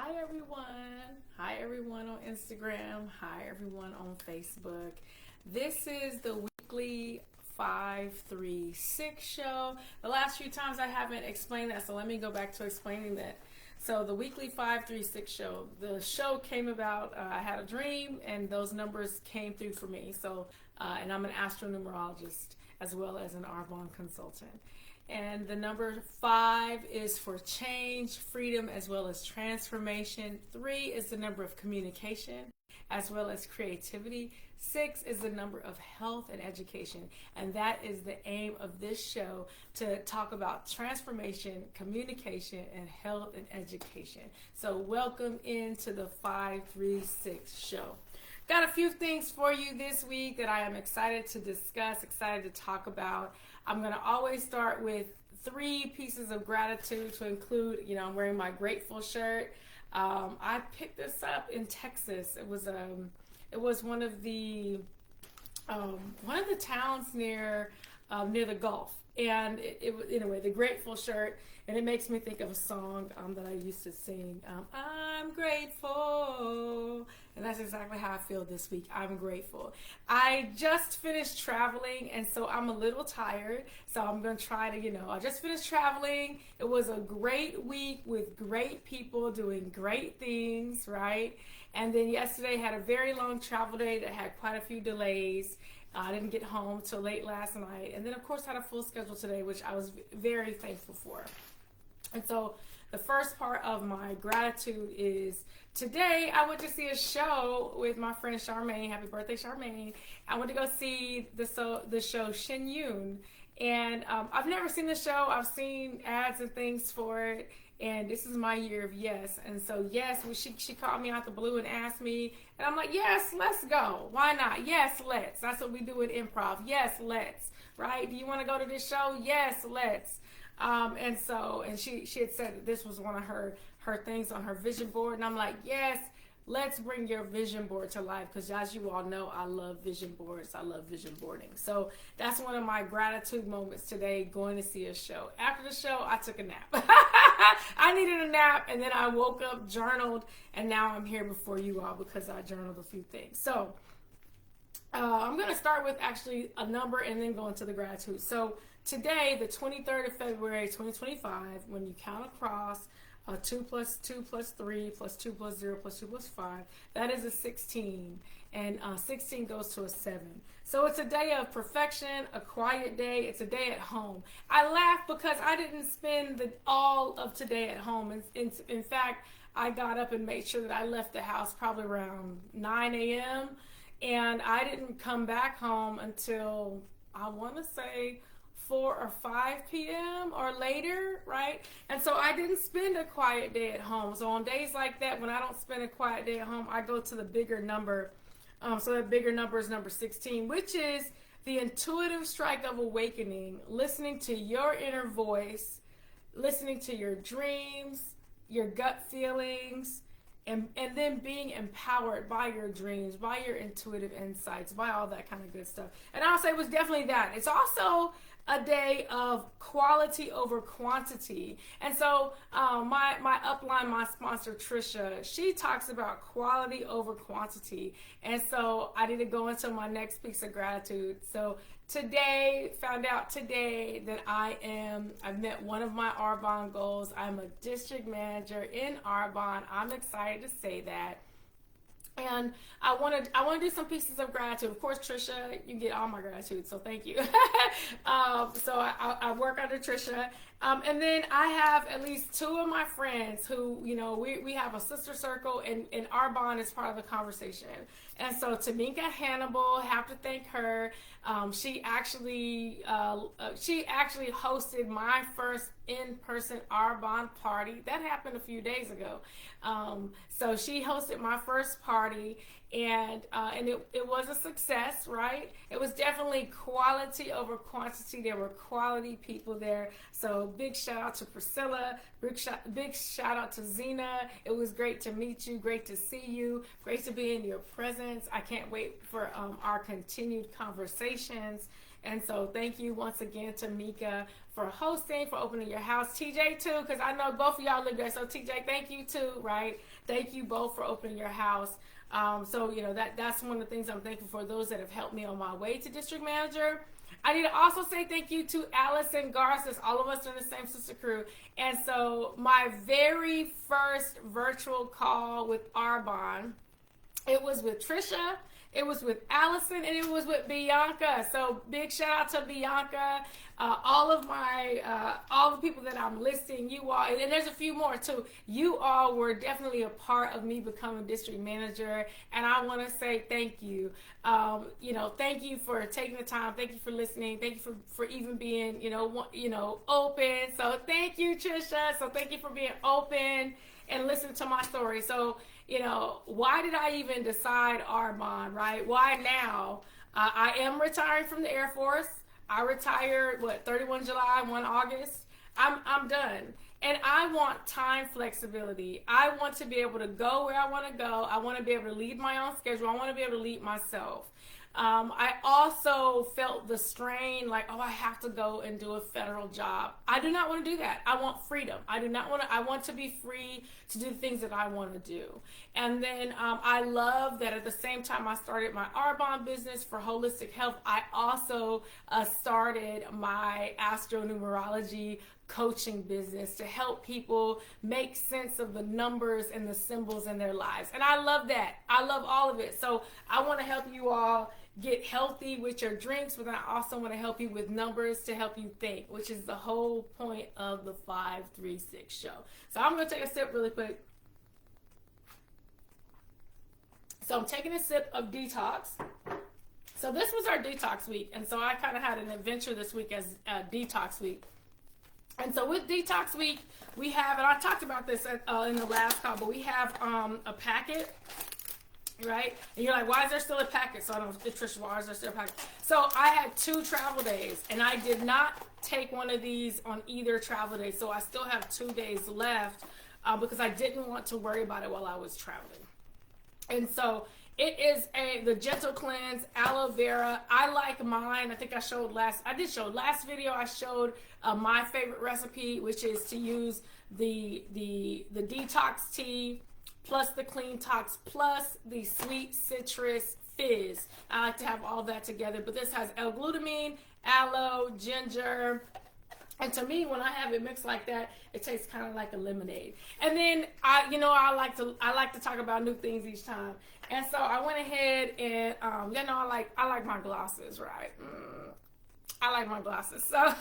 Hi everyone. Hi everyone on Instagram. Hi everyone on Facebook. This is the weekly 536 show. The last few times I haven't explained that, so let me go back to explaining that. So the weekly 536 show, the show came about, I had a dream and those numbers came through for me. And I'm an astronumerologist as well as an Arbonne consultant. And the number 5 is for change, freedom, as well as transformation. 3 is the number of communication, as well as creativity. 6 is the number of health and education. And that is the aim of this show, to talk about transformation, communication, and health and education. So welcome into the 536 show. Got a few things for you this week that I am excited to discuss, excited to talk about. I'm going to always start with 3 pieces of gratitude to include, I'm wearing my grateful shirt. I picked this up in Texas. It was one of the towns near the Gulf. And anyway, the grateful shirt, and it makes me think of a song that I used to sing. I'm grateful, and that's exactly how I feel this week. I'm grateful. I just finished traveling, and so I'm a little tired. So I'm gonna try to, I just finished traveling. It was a great week with great people doing great things, right? And then yesterday had a very long travel day that had quite a few delays. I didn't get home till late last night. And then, of course, had a full schedule today, which I was very thankful for. And so the first part of my gratitude is today I went to see a show with my friend Charmaine. Happy birthday, Charmaine. I went to go see the show Shin Yoon. And I've never seen the show. I've seen ads and things for it. And this is my year of yes. And so, yes, she called me out the blue and asked me. And I'm like, yes, let's go. Why not? Yes, let's. That's what we do in improv. Yes, let's. Right? Do you want to go to this show? Yes, let's. And she had said that this was one of her things on her vision board. And I'm like, yes, let's bring your vision board to life. Because as you all know, I love vision boards. I love vision boarding. So that's one of my gratitude moments today, going to see a show. After the show, I took a nap. I needed a nap, and then I woke up, journaled, and now I'm here before you all because I journaled a few things. So I'm going to start with actually a number and then go into the gratitude. So today, the 23rd of February, 2025, when you count across 2 plus 2 plus 3 plus 2 plus 0 plus 2 plus 5, that is a 16. And 16 goes to a 7. So it's a day of perfection, a quiet day. It's a day at home. I laugh because I didn't spend all of today at home. In fact, I got up and made sure that I left the house probably around 9 a.m. And I didn't come back home until, I want to say, 4 or 5 p.m. or later, right? And so I didn't spend a quiet day at home. So on days like that, when I don't spend a quiet day at home, I go to the bigger number. So that bigger number is number 16, which is the intuitive strike of awakening, listening to your inner voice, listening to your dreams, your gut feelings, and then being empowered by your dreams, by your intuitive insights, by all that kind of good stuff. And I'll say it was definitely that. It's also a day of quality over quantity. And so my upline, my sponsor, Trisha, she talks about quality over quantity. And so I need to go into my next piece of gratitude. So found out today that I've met one of my Arbonne goals. I'm a district manager in Arbonne. I'm excited to say that. And I want to do some pieces of gratitude. Of course, Trisha, you get all my gratitude, so thank you. So I work under Trisha. And then I have at least 2 of my friends who, we have a sister circle, and Arbonne is part of the conversation. And so Tameka, Hannibal, have to thank her. She actually hosted my first in-person Arbonne party. That happened a few days ago. So she hosted my first party, and it was a success, right? It was definitely quality over quantity. There were quality people there. So big shout out to Priscilla, big shout out to Zena. It was great to meet you, great to see you, great to be in your presence. I can't wait for our continued conversations. And so thank you once again, Tameka, for hosting, for opening your house. TJ too, because I know both of y'all live there. So TJ, thank you too, right? Thank you both for opening your house. So, you know, that's one of the things I'm thankful for, those that have helped me on my way to district manager. I need to also say thank you to Allison Garces. All of us are in the same sister crew. And so my very first virtual call with Arbonne, it was with Trisha, it was with Allison, and it was with Bianca. So big shout out to Bianca, all the people that I'm listing, you all, and there's a few more too. You all were definitely a part of me becoming district manager, and I want to say thank you. Thank you for taking the time. Thank you for listening. Thank you for even being, open. So thank you, Trisha. So thank you for being open and listening to my story. So, why did I even decide Arbonne, right? Why now? I am retiring from the Air Force. I retired, 31 July, 1 August. I'm done. And I want time flexibility. I want to be able to go where I want to go. I want to be able to lead my own schedule. I want to be able to lead myself. I also felt the strain, like, I have to go and do a federal job. I do not want to do that. I want freedom. I want to be free to do the things that I want to do. And then I love that at the same time I started my Arbonne business for holistic health, I also started my astronumerology coaching business to help people make sense of the numbers and the symbols in their lives. And I love that. I love all of it. So I want to help you all get healthy with your drinks, but I also want to help you with numbers to help you think, which is the whole point of the 536 show. So I'm going to take a sip really quick. So I'm taking a sip of detox. So this was our detox week. And so I kind of had an adventure this week as detox week. And so with Detox Week, we have, and I talked about this in the last call, but we have a packet, right? And you're like, why is there still a packet? So I don't know, Trisha, why is there still a packet? So I had 2 travel days, and I did not take one of these on either travel day. So I still have 2 days left because I didn't want to worry about it while I was traveling. And so it is the Gentle Cleanse Aloe Vera. I like mine. I think I showed last video. I showed my favorite recipe, which is to use the detox tea plus the clean tox plus the sweet citrus fizz. I like to have all that together, but this has L-glutamine, aloe, ginger. And to me, when I have it mixed like that, it tastes kind of like a lemonade. And then I like to talk about new things each time. And so I went ahead and I like my glosses, right? I like my glosses. So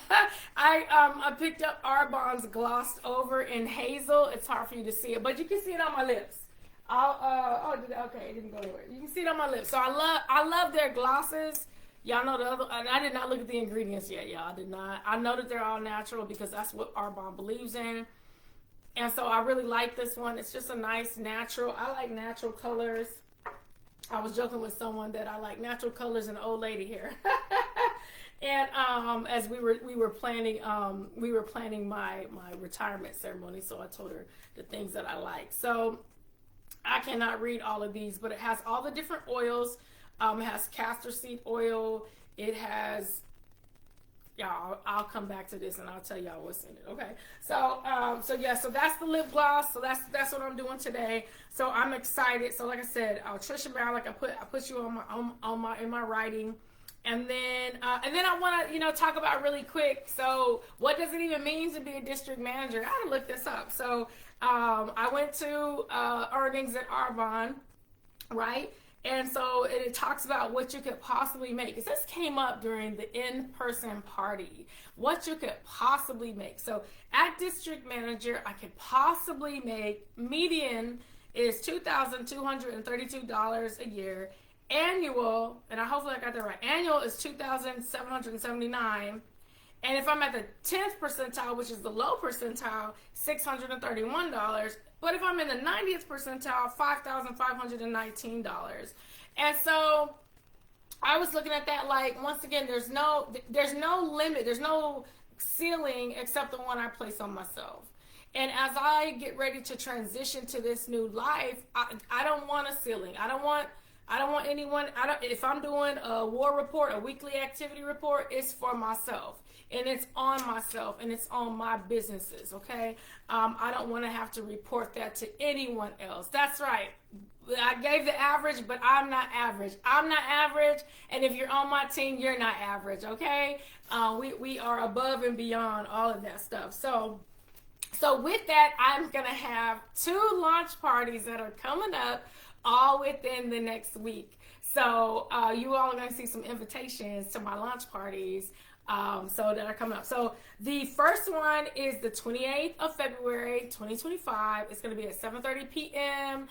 I picked up Arbonne's Glossed Over in Hazel. It's hard for you to see it, but you can see it on my lips. It didn't go anywhere. You can see it on my lips. So I love their glosses. Y'all know the other, and I did not look at the ingredients yet, y'all. I did not. I know that they're all natural because that's what Arbonne believes in. And so I really like this one. It's just a nice natural. I like natural colors. I was joking with someone that I like natural colors and old lady hair. And as we were planning my retirement ceremony, so I told her the things that I like. So I cannot read all of these, but it has all the different oils. It has castor seed oil. It has, I'll come back to this and I'll tell y'all what's in it. Okay. So that's the lip gloss. So that's what I'm doing today. So I'm excited. So like I said, Trisha Brown, like I put you in my writing. And then I want to, talk about really quick. So what does it even mean to be a district manager? I had to look this up. So I went to earnings at Arbonne, right? And so it talks about what you could possibly make. Because this came up during the in-person party. What you could possibly make. So at district manager, I could possibly make, median is $2,232 a year. Annual, and hopefully I got that right, annual is $2,779. And if I'm at the 10th percentile, which is the low percentile, $631. But if I'm in the 90th percentile, $5,519. And so I was looking at that like, once again, there's no limit, there's no ceiling except the one I place on myself. And as I get ready to transition to this new life, I don't want a ceiling. I don't want I don't want anyone, if I'm doing a war report, a weekly activity report, it's for myself. And it's on myself, and it's on my businesses, okay? I don't want to have to report that to anyone else. That's right. I gave the average, but I'm not average. I'm not average, and if you're on my team, you're not average, okay? We are above and beyond all of that stuff. So with that, I'm going to have 2 launch parties that are coming up all within the next week. So you all are going to see some invitations to my launch parties so that are coming up. So the first one is the 28th of February, 2025. It's going to be at 7:30 p.m.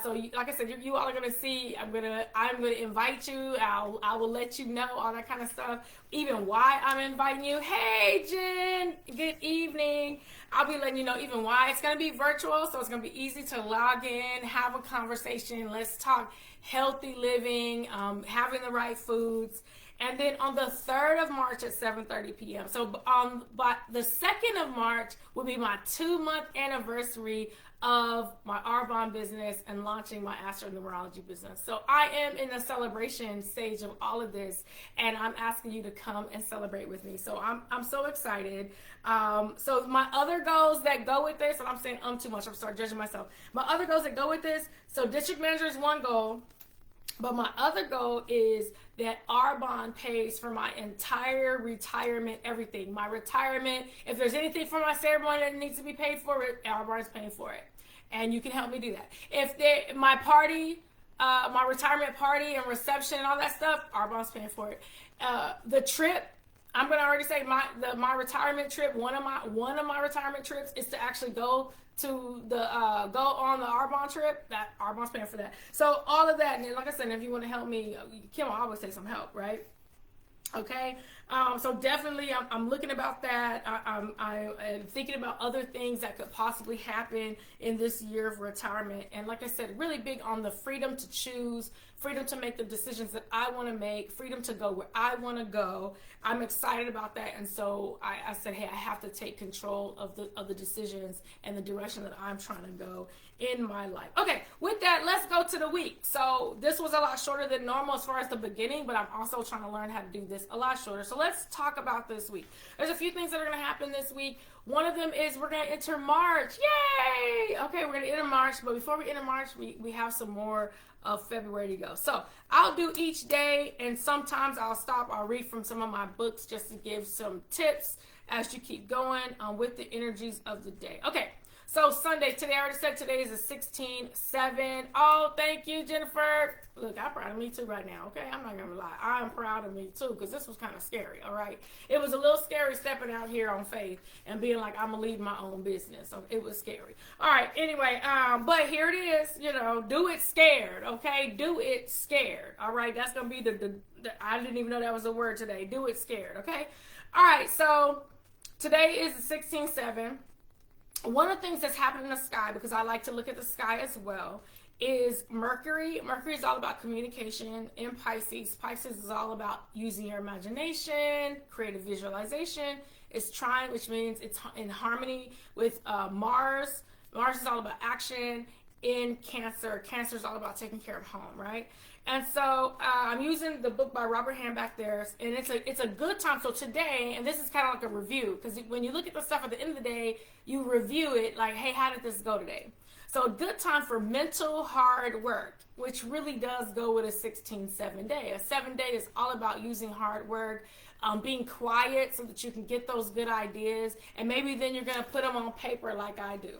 So like I said, you all are going to see, I'm going to invite you. I will let you know all that kind of stuff, even why I'm inviting you. Hey, Jen, good evening. I'll be letting you know even why. It's going to be virtual, so it's going to be easy to log in, have a conversation. Let's talk healthy living, having the right foods. And then on the 3rd of March at 7:30 p.m. So by the 2nd of March will be my 2-month anniversary of my Arbonne business and launching my astronumerology business. So I am in the celebration stage of all of this, and I'm asking you to come and celebrate with me. So I'm so excited. So my other goals that go with this, and I'm saying too much, I'm starting judging myself. My other goals that go with this, so district manager is one goal. But my other goal is that Arbonne pays for my entire retirement, everything. My retirement, if there's anything for my ceremony that needs to be paid for, Arbonne's paying for it. And you can help me do that. If my party, my retirement party and reception and all that stuff, Arbonne's paying for it. The trip, I'm gonna already say my retirement trip. One of my retirement trips is to actually go on the Arbonne trip. That Arbonne's paying for that. So all of that, and then, like I said, if you want to help me, Kim will always take some help, right? Okay, so definitely I'm looking about that. I'm thinking about other things that could possibly happen in this year of retirement. And like I said, really big on the freedom to choose, freedom to make the decisions that I want to make, freedom to go where I want to go. I'm excited about that. And so I said, hey, I have to take control of the decisions and the direction that I'm trying to go in my life. Okay, with that, let's go to the week. So this was a lot shorter than normal as far as the beginning, but I'm also trying to learn how to do this a lot shorter. So let's talk about this week. There's a few things that are going to happen this week. One of them is we're going to enter March. Yay! Okay, we're going to enter March, but before we enter March, we have some more of February to go. So I'll do each day, and sometimes I'll read from some of my books just to give some tips as you keep going with the energies of the day. Okay. So Sunday, today, I already said today is a 16-7. Oh, thank you, Jennifer. Look, I'm proud of me too right now, okay? I'm not going to lie. I'm proud of me too, because this was kind of scary, all right? It was a little scary stepping out here on faith and being like, I'm going to lead my own business. So it was scary. All right, anyway, but here it is, do it scared, okay? Do it scared, all right? That's going to be the I didn't even know that was a word today. Do it scared, okay? All right, so today is the 16-7. One of the things that's happening in the sky, because I like to look at the sky as well, is Mercury. Mercury is all about communication in Pisces. Pisces is all about using your imagination, creative visualization. It's trine, which means it's in harmony with Mars. Mars is all about action. In Cancer, Cancer is all about taking care of home, right? And so I'm using the book by Robert Hand back there, and it's a good time. So today, and this is kind of like a review, because when you look at the stuff at the end of the day, you review it like, hey, how did this go today? So a good time for mental hard work, which really does go with a 16-7 day. A 7 day is all about using hard work, being quiet so that you can get those good ideas, and maybe then you're going to put them on paper like I do.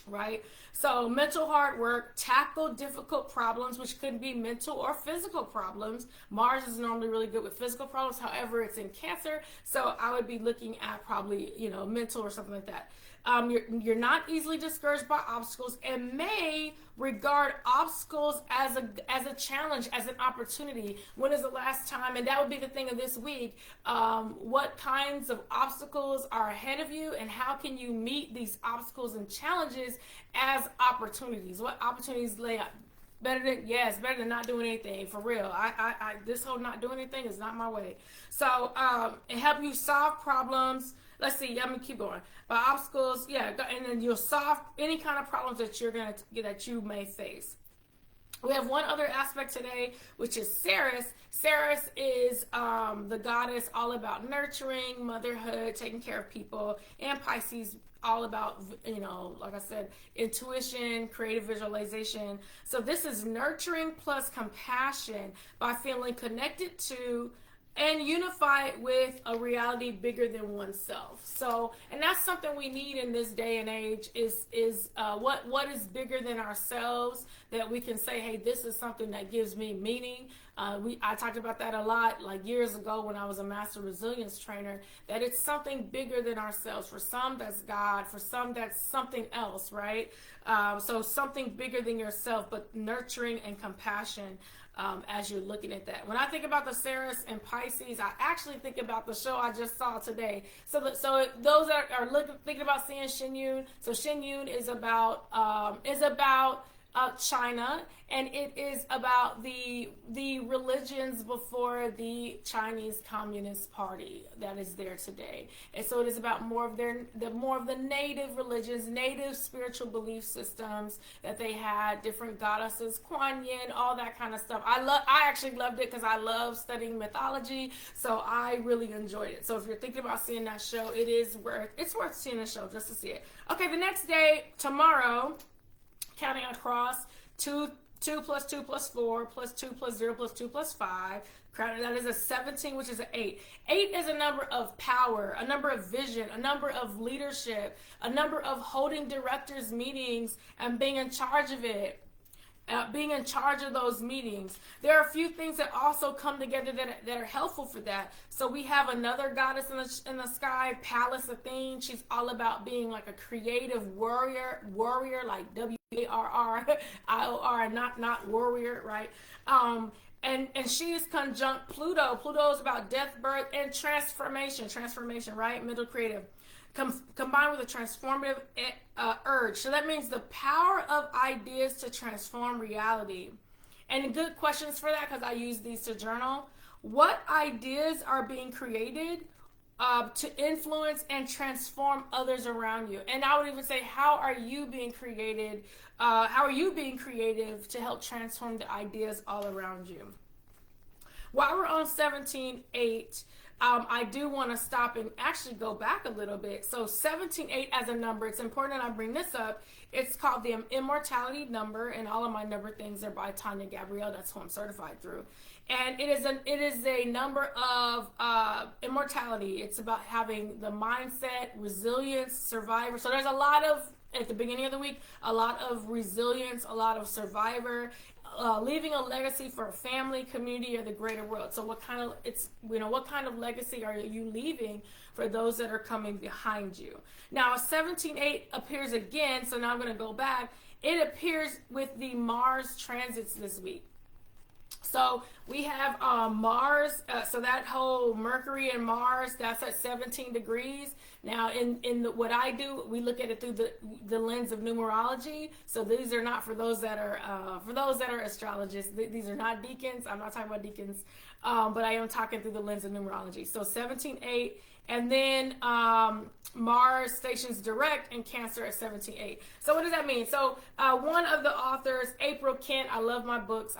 Right? So mental hard work, tackle difficult problems, which could be mental or physical problems. Mars is normally really good with physical problems. However, it's in Cancer. So I would be looking at probably, mental or something like that. You're not easily discouraged by obstacles and may regard obstacles as a challenge, as an opportunity. When is the last time, and that would be the thing of this week, what kinds of obstacles are ahead of you and how can you meet these obstacles and challenges as opportunities? What opportunities lay out? Better than not doing anything, for real. I this whole not doing anything is not my way. So it help you solve problems. Let's see, let me keep going. By obstacles, and then you'll solve any kind of problems that that you may face. We have one other aspect today, which is Ceres. Ceres is the goddess all about nurturing, motherhood, taking care of people, and Pisces all about, like I said, intuition, creative visualization. So this is nurturing plus compassion by feeling connected to and unify with a reality bigger than oneself. So, and that's something we need in this day and age is what is bigger than ourselves, that we can say, hey, this is something that gives me meaning. I talked about that a lot, like years ago when I was a master resilience trainer, that it's something bigger than ourselves. For some, that's God. For some, that's something else, right? So something bigger than yourself, but nurturing and compassion. As you're looking at that. When I think about the Ceres and Pisces, I actually think about the show I just saw today. So those that are thinking about seeing Shin Yun, so Shin Yun is about China, and it is about the religions before the Chinese Communist Party that is there today. And so it is about more of the native religions, native spiritual belief systems that they had, different goddesses, Kuan Yin, all that kind of stuff. I actually loved it because I love studying mythology, so I really enjoyed it. So if you're thinking about seeing that show, it's worth seeing the show just to see it. Okay, the next day, tomorrow, counting across 2 plus 2 plus 4 plus 2 plus 0 plus 2 plus 5. That is a 17, which is an 8. 8 is a number of power, a number of vision, a number of leadership, a number of holding directors' meetings and being in charge of it. Being in charge of those meetings. There are a few things that also come together that are helpful for that. So we have another goddess in the sky, Pallas Athene. She's all about being like a creative warrior like WARRIOR, not warrior, right? And she is conjunct Pluto. Pluto is about death, birth, and transformation, right? Middle creative. Combined with a transformative urge. So that means the power of ideas to transform reality. And good questions for that, because I use these to journal. What ideas are being created to influence and transform others around you? And I would even say, how are you being created? How are you being creative to help transform the ideas all around you? While we're on 17-8, I do want to stop and actually go back a little bit. So 17-8 as a number, it's important that I bring this up. It's called the immortality number, and all of my number things are by Tanya Gabrielle. That's who I'm certified through. And it is a number of immortality. It's about having the mindset, resilience, survivor. So there's a lot of, at the beginning of the week, a lot of resilience, a lot of survivor, leaving a legacy for a family, community, or the greater world. So what kind of legacy are you leaving for those that are coming behind you? Now 17-8 appears again, so now I'm going to go back. It appears with the Mars transits this week. So we have Mars, so that whole Mercury and Mars, that's at 17 degrees. Now, what I do, we look at it through the lens of numerology. So these are not for those that are astrologists. These are not deacons. I'm not talking about deacons, but I am talking through the lens of numerology. So 17-8, and then Mars stations direct in Cancer at 17-8. So what does that mean? So one of the authors, April Kent, I love my books.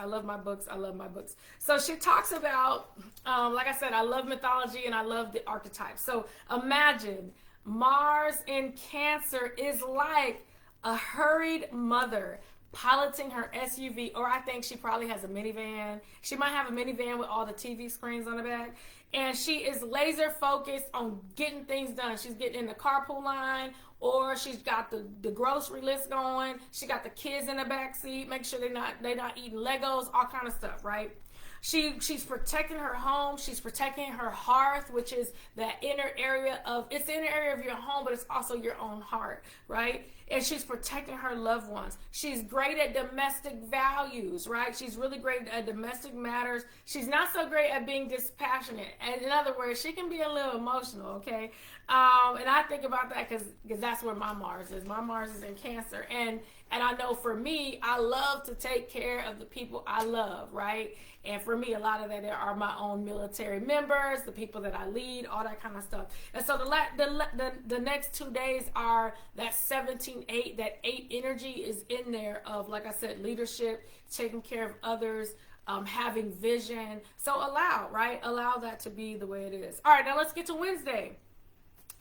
So she talks about, like I said, I love mythology and I love the archetypes. So imagine Mars in Cancer is like a hurried mother piloting her SUV, or I think she probably has a minivan. She might have a minivan with all the TV screens on the back. And she is laser focused on getting things done. She's getting in the carpool line, or she's got the grocery list going. She got the kids in the back seat, make sure they're not eating Legos, all kind of stuff, right? She's protecting her home. She's protecting her hearth, which is that inner area of your home, but it's also your own heart, right? And she's protecting her loved ones. She's great at domestic values, right? She's really great at domestic matters. She's not so great at being dispassionate. And in other words, she can be a little emotional, okay? And I think about that because that's where my Mars is. My Mars is in Cancer. And And I know for me, I love to take care of the people I love, right? And for me, a lot of that are my own military members, the people that I lead, all that kind of stuff. And so the next 2 days are that 17-8, that 8 energy is in there of, like I said, leadership, taking care of others, having vision. So allow that to be the way it is. All right, now let's get to Wednesday.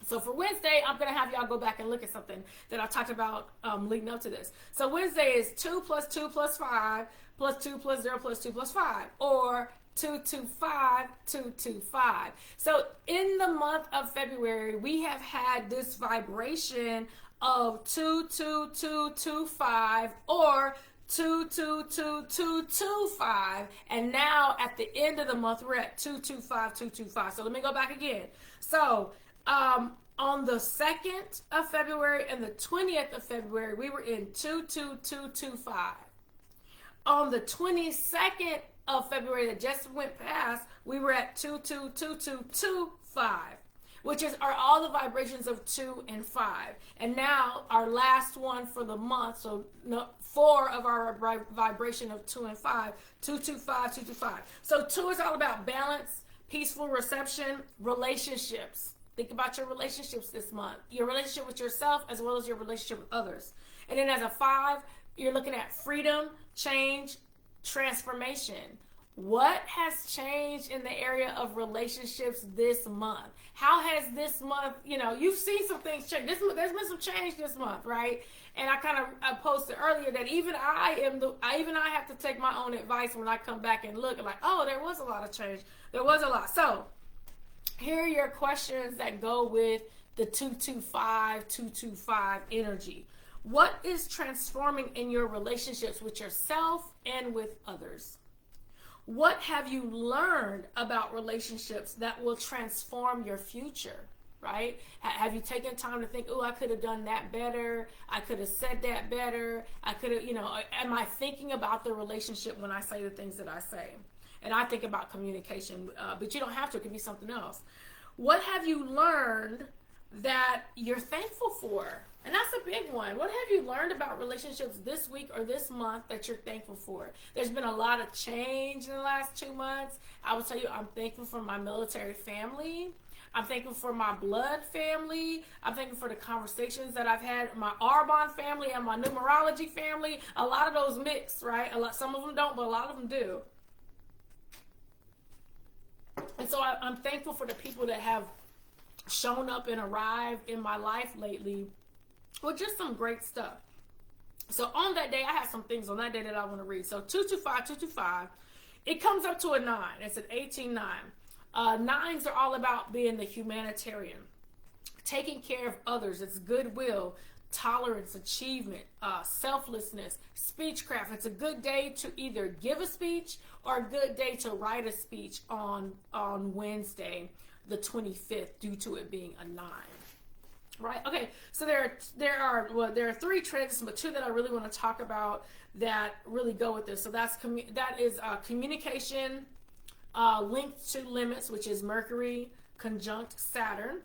So for Wednesday, I'm going to have y'all go back and look at something that I talked about leading up to this. So Wednesday is 2 plus 2 plus 5 plus 2 plus 0 plus 2 plus 5, or 225, 225. So in the month of February, we have had this vibration of 22225 or 222225, and now at the end of the month we're at 225, 225. So let me go back again. So on the 2nd of February and the 20th of February, we were in 22225. On the 22nd of February that just went past, we were at 222225, which are all the vibrations of 2 and 5. And now our last one for the month, so 4 of our vibration of 2 and 5, 225, 225. So 2 is all about balance, peaceful reception, relationships. Think about your relationships this month, your relationship with yourself as well as your relationship with others. And then as a 5, you're looking at freedom, change, transformation. What has changed in the area of relationships this month? How has this month, you've seen some things change. There's been some change this month, right? And I posted earlier that even I have to take my own advice when I come back and look, like, oh, there was a lot of change. There was a lot. So here are your questions that go with the 225, 225 energy. What is transforming in your relationships with yourself and with others? What have you learned about relationships that will transform your future, right? Have you taken time to think, oh, I could have done that better. I could have said that better. I could have, am I thinking about the relationship when I say the things that I say? And I think about communication, but you don't have to. It could be something else. What have you learned that you're thankful for? And that's a big one. What have you learned about relationships this week or this month that you're thankful for? There's been a lot of change in the last 2 months. I will tell you, I'm thankful for my military family. I'm thankful for my blood family. I'm thankful for the conversations that I've had, my Arbonne family and my numerology family. A lot of those mix, right? Some of them don't, but a lot of them do. And so I'm thankful for the people that have shown up and arrived in my life lately with just some great stuff. So on that day, I had some things on that day that I want to read. So 225, 225, it comes up to a 9. It's an 18-9. 9s are all about being the humanitarian, taking care of others. It's goodwill, tolerance, achievement, selflessness, speechcraft. It's a good day to either give a speech or a good day to write a speech on Wednesday, the 25th, due to it being a 9. Right. Okay. So there are 3 transits, but 2 that I really want to talk about that really go with this. So that is communication linked to limits, which is Mercury conjunct Saturn.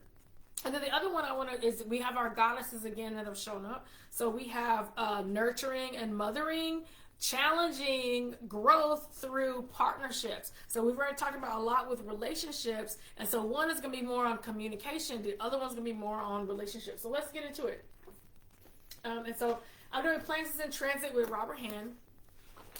And then the other one I want to is we have our goddesses again that have shown up. So we have nurturing and mothering, challenging growth through partnerships. So we've already talked about a lot with relationships, and so one is going to be more on communication, the other one's going to be more on relationships. So let's get into it. And so I'm doing planets in transit with Robert Hand,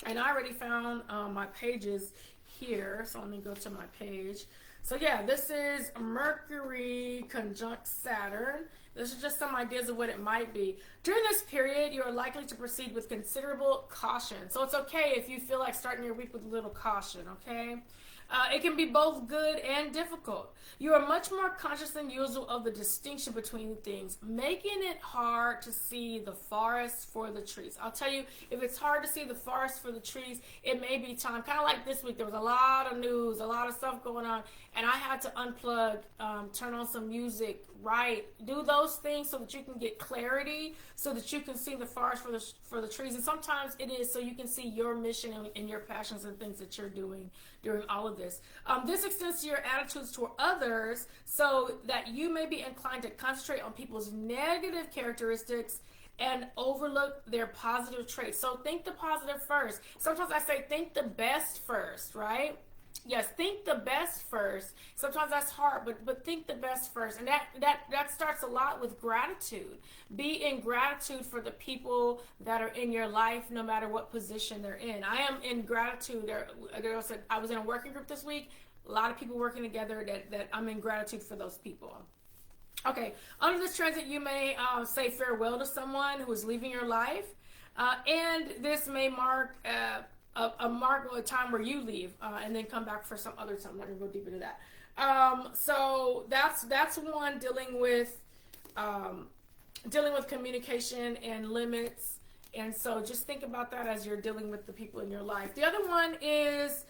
and I already found my pages here. So let me go to my page. So yeah, this is Mercury conjunct Saturn. This is just some ideas of what it might be. During this period, you are likely to proceed with considerable caution. So it's okay if you feel like starting your week with a little caution, okay? It can be both good and difficult. You are much more conscious than usual of the distinction between things, making it hard to see the forest for the trees. I'll tell you, if it's hard to see the forest for the trees, it may be time. Kind of like this week, there was a lot of news, a lot of stuff going on, and I had to unplug, turn on some music, write, do those things so that you can get clarity, so that you can see the forest for the trees. And sometimes it is so you can see your mission and your passions and things that you're doing during all of this. This extends to your attitudes toward others, so that you may be inclined to concentrate on people's negative characteristics and overlook their positive traits. So think the positive first. Sometimes I say think the best first, right? Yes, think the best first. Sometimes that's hard, but think the best first. And that starts a lot with gratitude. Be in gratitude for the people that are in your life, no matter what position they're in. I am in gratitude. A girl said I was in a working group this week. A lot of people working together that I'm in gratitude for those people. Okay, under this transit, you may say farewell to someone who is leaving your life, and this may mark a time where you leave, and then come back for some other time. I'm not gonna go deep into that. So that's one, dealing with communication and limits, and so just think about that as you're dealing with the people in your life. The other one is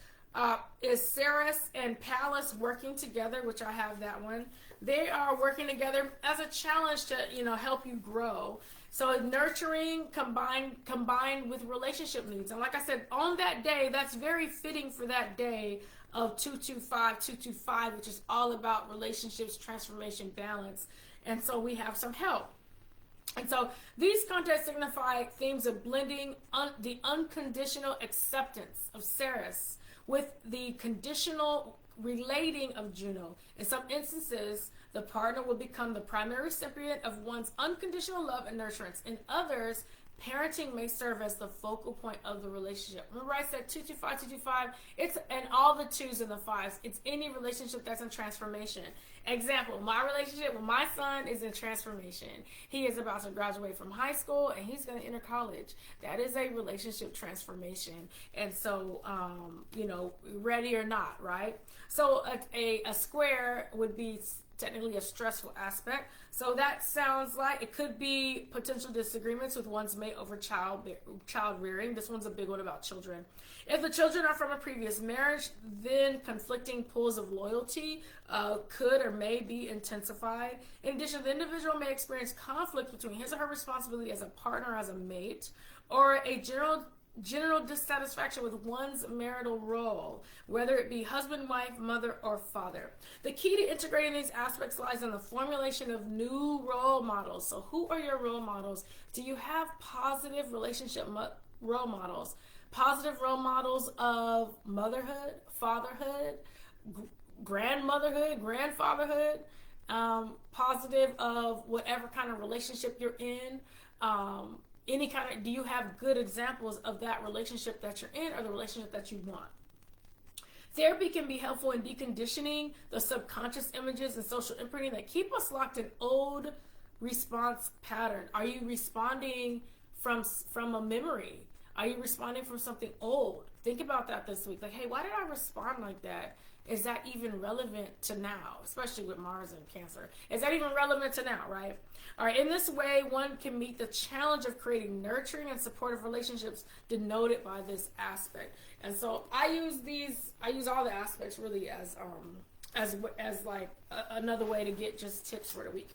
Ceres and Pallas working together, which I have that one. They are working together as a challenge to, help you grow. So nurturing combined with relationship needs. And like I said, on that day, that's very fitting for that day of 225, which is all about relationships, transformation, balance. And so we have some help. And so these contests signify themes of blending the unconditional acceptance of Ceres with the conditional relating of Juno. In some instances, the partner will become the primary recipient of one's unconditional love and nurturance. In others, parenting may serve as the focal point of the relationship. Remember I said 225, it's and all the twos and the fives. It's any relationship that's in transformation. Example, my relationship with my son is in transformation. He is about to graduate from high school and he's going to enter college. That is a relationship transformation. And so, ready or not, right? So a square would be technically a stressful aspect. So that sounds like it could be potential disagreements with one's mate over child rearing. This one's a big one about children. If the children are from a previous marriage, then conflicting pools of loyalty could or may be intensified. In addition, the individual may experience conflict between his or her responsibility as a partner, as a mate, or a general dissatisfaction with one's marital role, whether it be husband, wife, mother, or father. The key to integrating these aspects lies in the formulation of new role models. So who are your role models? Do you have positive relationship role models? Positive role models of motherhood, fatherhood, grandmotherhood, grandfatherhood, positive of whatever kind of relationship you're in, do you have good examples of that relationship that you're in or the relationship that you want? Therapy can be helpful in deconditioning the subconscious images and social imprinting that keep us locked in old response pattern. Are you responding from a memory? Are you responding from something old? Think about that this week. Like, hey, why did I respond like that? Is that even relevant to now, especially with Mars and Cancer? Is that even relevant to now, right? All right, in this way, one can meet the challenge of creating nurturing and supportive relationships denoted by this aspect. And so I use all the aspects really as like another way to get just tips for the week.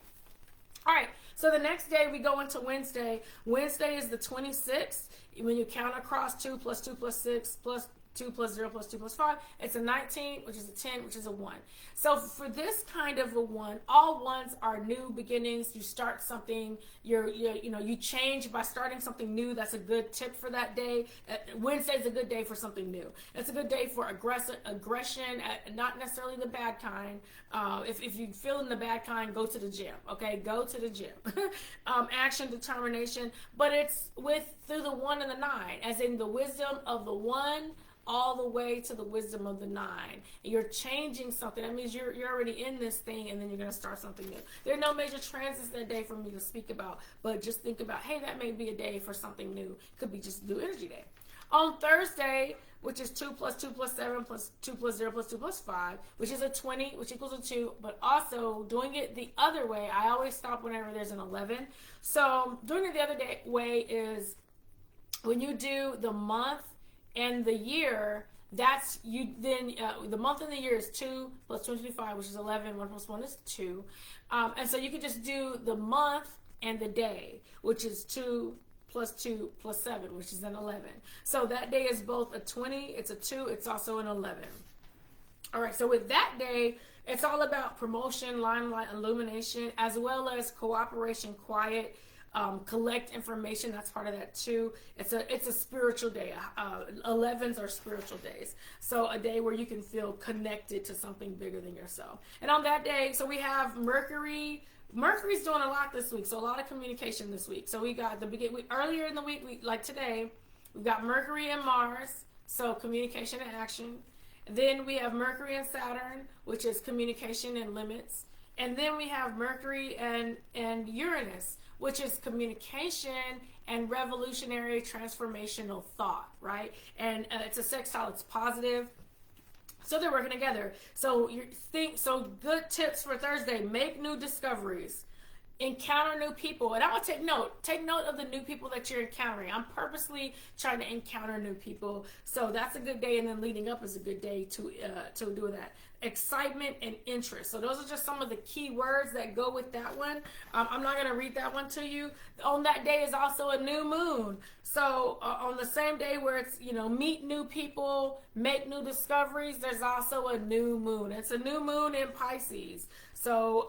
All right, so the next day we go into Wednesday. Wednesday is the 26th. When you count across 2 plus 2 plus 6 plus 2 plus 0 plus 2 plus 5, it's a 19, which is a 10, which is a 1. So for this kind of a 1, all ones are new beginnings. You start something, you change by starting something new. That's a good tip for that day. Wednesday is a good day for something new. It's a good day for aggression, not necessarily the bad kind. If you feel in the bad kind, go to the gym, okay? Go to the gym. Action, determination, but it's through the 1 and the 9, as in the wisdom of the 1 all the way to the wisdom of the 9. You're changing something. That means you're already in this thing, and then you're going to start something new. There are no major transits that day for me to speak about, but just think about, hey, that may be a day for something new. Could be just new energy day. On Thursday, which is 2 plus 2 plus 7 plus 2 plus 0 plus 2 plus 5, which is a 20, which equals a 2, but also doing it the other way. I always stop whenever there's an 11. So doing it the other way is when you do the month and the year, that's you. Then the month and the year is 2 plus 225, which is 11. 1 plus 1 is 2. And so you can just do the month and the day, which is 2 plus 2 plus 7, which is an 11. So that day is both a 20, it's a 2, it's also an 11. All right, so with that day, it's all about promotion, limelight, illumination, as well as cooperation, quiet, collect information. That's part of that too. It's a spiritual day. 11s are spiritual days. So a day where you can feel connected to something bigger than yourself. And on that day, so we have Mercury. Mercury's doing a lot this week, so a lot of communication this week. So we got earlier in the week, like today, we've got Mercury and Mars, so communication and action. Then we have Mercury and Saturn, which is communication and limits. And then we have Mercury and Uranus, which is communication and revolutionary transformational thought, right? And it's a sextile, it's positive. So they're working together. So good tips for Thursday: make new discoveries, encounter new people. And I want to take note of the new people that you're encountering. I'm purposely trying to encounter new people. So that's a good day. And then leading up is a good day to do that. Excitement and interest. So those are just some of the key words that go with that one. I'm not going to read that one to you. On that day is also a new moon. So on the same day where it's, meet new people, make new discoveries, there's also a new moon. It's a new moon in Pisces. So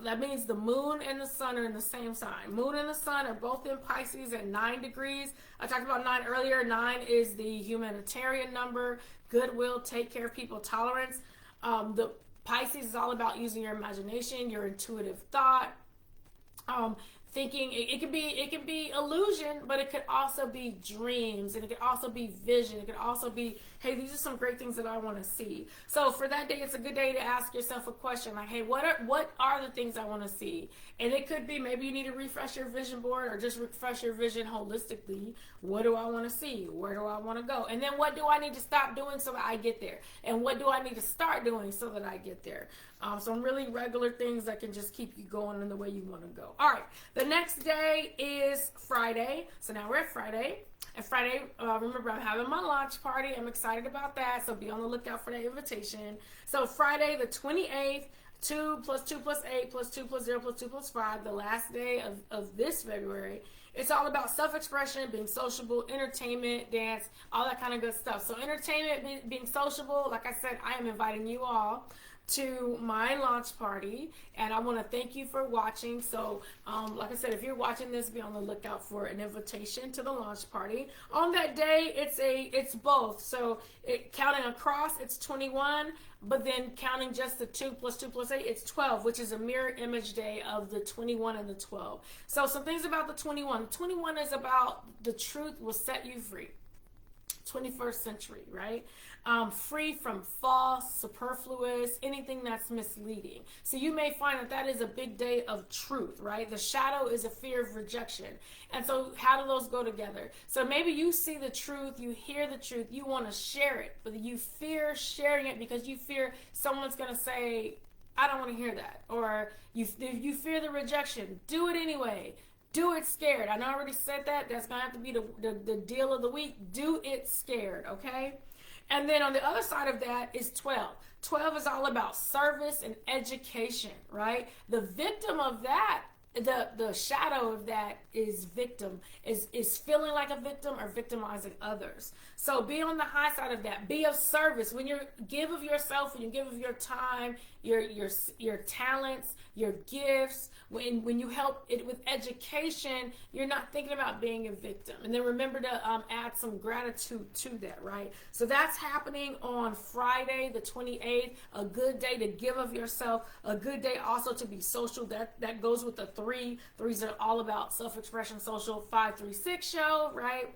that means the moon and the sun are in the same sign. Moon and the sun are both in Pisces at 9 degrees. I talked about 9 earlier. 9 is the humanitarian number, goodwill, take care of people, tolerance. The Pisces is all about using your imagination, your intuitive thought, thinking. It can be illusion, but it could also be dreams, and it could also be vision. It could also be, hey, these are some great things that I want to see. So for that day, it's a good day to ask yourself a question like, hey, what are the things I want to see? And it could be maybe you need to refresh your vision board, or just refresh your vision holistically. What do I want to see? Where do I want to go? And then what do I need to stop doing so that I get there? And what do I need to start doing so that I get there? Some really regular things that can just keep you going in the way you want to go. All right, the next day is Friday. So now we're at Friday. And Friday, remember, I'm having my launch party. I'm excited about that, so be on the lookout for that invitation. So Friday the 28th, 2 + 2 + 8 + 2 + 0 + 2 + 5, the last day of this February. It's all about self-expression, being sociable, entertainment, dance, all that kind of good stuff. So entertainment, being sociable, like I said, I am inviting you all to my launch party, and I want to thank you for watching. So like I said, if you're watching this, be on the lookout for an invitation to the launch party. On that day, it's both. So counting across, it's 21, but then counting just the 2 + 2 + 8, it's 12, which is a mirror image day of the 21 and the 12. So some things about the 21. 21 is about the truth will set you free. 21st century, right? Free from false, superfluous, anything that's misleading. So you may find that is a big day of truth, right? The shadow is a fear of rejection. And so how do those go together? So maybe you see the truth, you hear the truth, you want to share it, but you fear sharing it because you fear someone's going to say, I don't want to hear that. Or you fear the rejection. Do it anyway. Do it scared. I know I already said that. That's going to have to be the deal of the week. Do it scared, okay? And then on the other side of that is 12. 12 is all about service and education, right? The victim of that, the shadow of that is victim, is feeling like a victim or victimizing others. So be on the high side of that. Be of service. When you give of yourself, when you give of your time, your talents, your gifts, when you help it with education, you're not thinking about being a victim. And then remember to add some gratitude to that, right? So that's happening on Friday the 28th, a good day to give of yourself, a good day also to be social. That goes with the 3. 3s are all about self-expression, social, 5, 3, 6 show, right?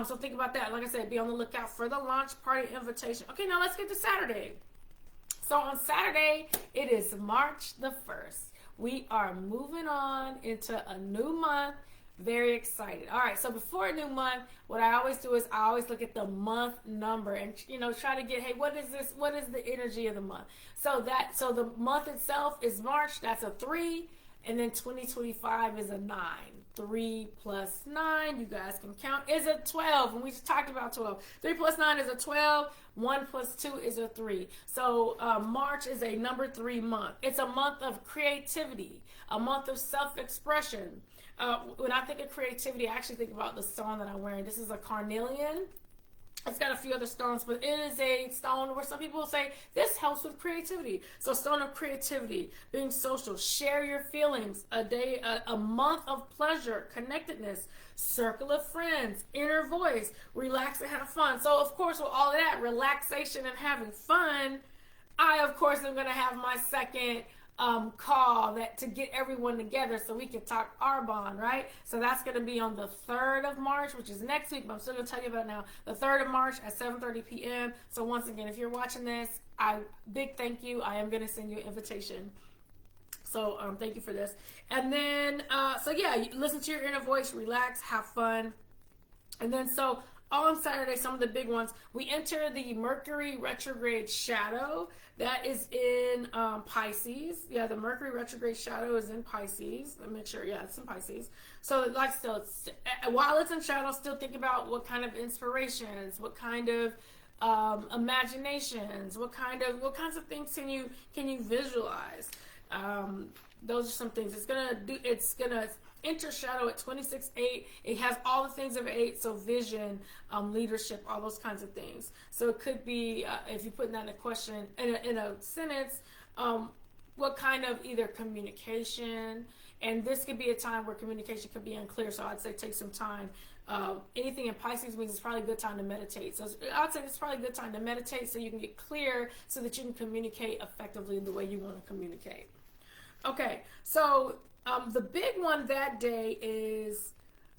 So think about that. Like I said, be on the lookout for the launch party invitation. Okay, now let's get to Saturday. So on Saturday, it is March the 1st. We are moving on into a new month. Very excited. All right, so before a new month, what I always do is I always look at the month number and try to get, hey, what is this? What is the energy of the month? So the month itself is March. That's a 3, and then 2025 is a 9. 3 + 9, you guys can count, is a 12. And we just talked about 12. 3 + 9 is a 12. 1 + 2 is a 3. So March is a number 3 month. It's a month of creativity, a month of self-expression. When I think of creativity, I actually think about the song that I'm wearing. This is a carnelian. It's got a few other stones, but it is a stone where some people say this helps with creativity. So stone of creativity, being social, share your feelings, a month of pleasure, connectedness, circle of friends, inner voice, relax and have fun. So of course, with all of that relaxation and having fun, I of course am going to have my second call that to get everyone together so we can talk Arbonne, right? So that's going to be on the 3rd of March, which is next week, but I'm still going to tell you about it now. The 3rd of March at 7:30 p.m. So once again, if you're watching this, big thank you. I am going to send you an invitation. So thank you for this. And then, so yeah, listen to your inner voice, relax, have fun. And then so on Saturday, some of the big ones, we enter the Mercury retrograde shadow. That is in Pisces. Yeah, the Mercury retrograde shadow is in Pisces. Let me make sure. Yeah, it's in Pisces. So, like, still, while it's in shadow, still think about what kind of inspirations, what kind of imaginations, what kinds of things can you visualize. Those are some things. It's gonna enter shadow at 26/8. It has all the things of 8, so vision, leadership, all those kinds of things. So it could be, if you put that in a question, in a sentence, what kind of either communication, and this could be a time where communication could be unclear, so I'd say take some time. Anything in Pisces means it's probably a good time to meditate. So I'd say it's probably a good time to meditate so you can get clear so that you can communicate effectively the way you want to communicate. Okay, so the big one that day is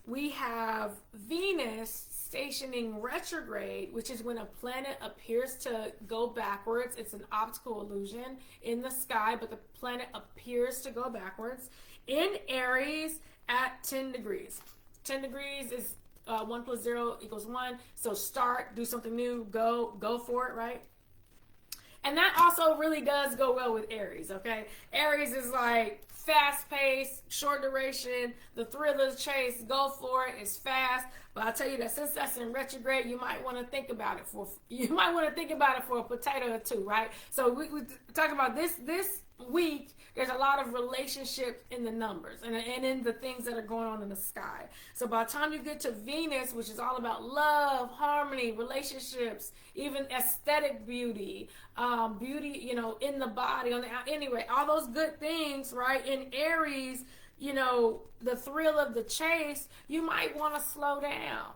we have Venus stationing retrograde, which is when a planet appears to go backwards. It's an optical illusion in the sky, but the planet appears to go backwards in Aries at 10 degrees. 10 degrees is 1 + 0 = 1. So start, do something new, go for it, right? And that also really does go well with Aries, okay? Aries is like fast-paced, short duration, the thrill of the chase, go for it, it's fast. But I'll tell you that since that's in retrograde, you might want to think about it for a potato or two, right? So we talk about this week. There's a lot of relationships in the numbers and in the things that are going on in the sky. So by the time you get to Venus, which is all about love, harmony, relationships, even aesthetic beauty, beauty, in the body, anyway, all those good things, right? In Aries, the thrill of the chase, you might want to slow down.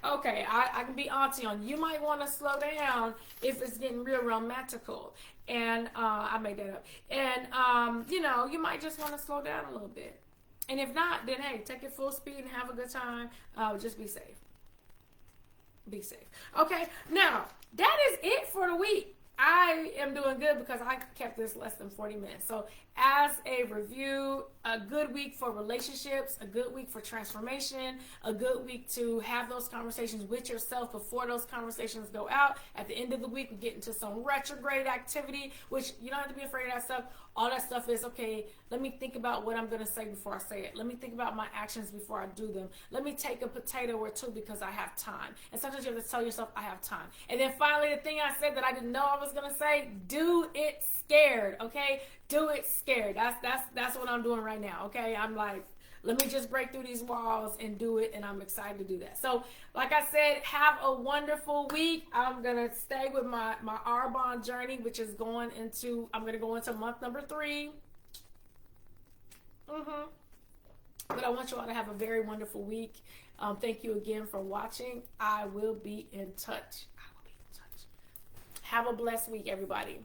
Okay, I can be auntie on you. Might want to slow down if it's getting real romantical. And I made that up. And, you might just want to slow down a little bit. And if not, then, hey, take it full speed and have a good time. Just be safe. Be safe. Okay, now, that is it for the week. I am doing good because I kept this less than 40 minutes. So as a review, a good week for relationships, a good week for transformation, a good week to have those conversations with yourself before those conversations go out. At the end of the week, we get into some retrograde activity, which you don't have to be afraid of that stuff. All that stuff is, okay, let me think about what I'm going to say before I say it. Let me think about my actions before I do them. Let me take a potato or two because I have time. And sometimes you have to tell yourself, I have time. And then finally, the thing I said that I didn't know I was going to say, do it scared, okay? Do it scared. That's what I'm doing right now, okay? I'm like, let me just break through these walls and do it, and I'm excited to do that. So, like I said, have a wonderful week. I'm going to stay with my Arbonne journey, which is I'm going to go into month number 3. But I want you all to have a very wonderful week. Thank you again for watching. I will be in touch. Have a blessed week, everybody.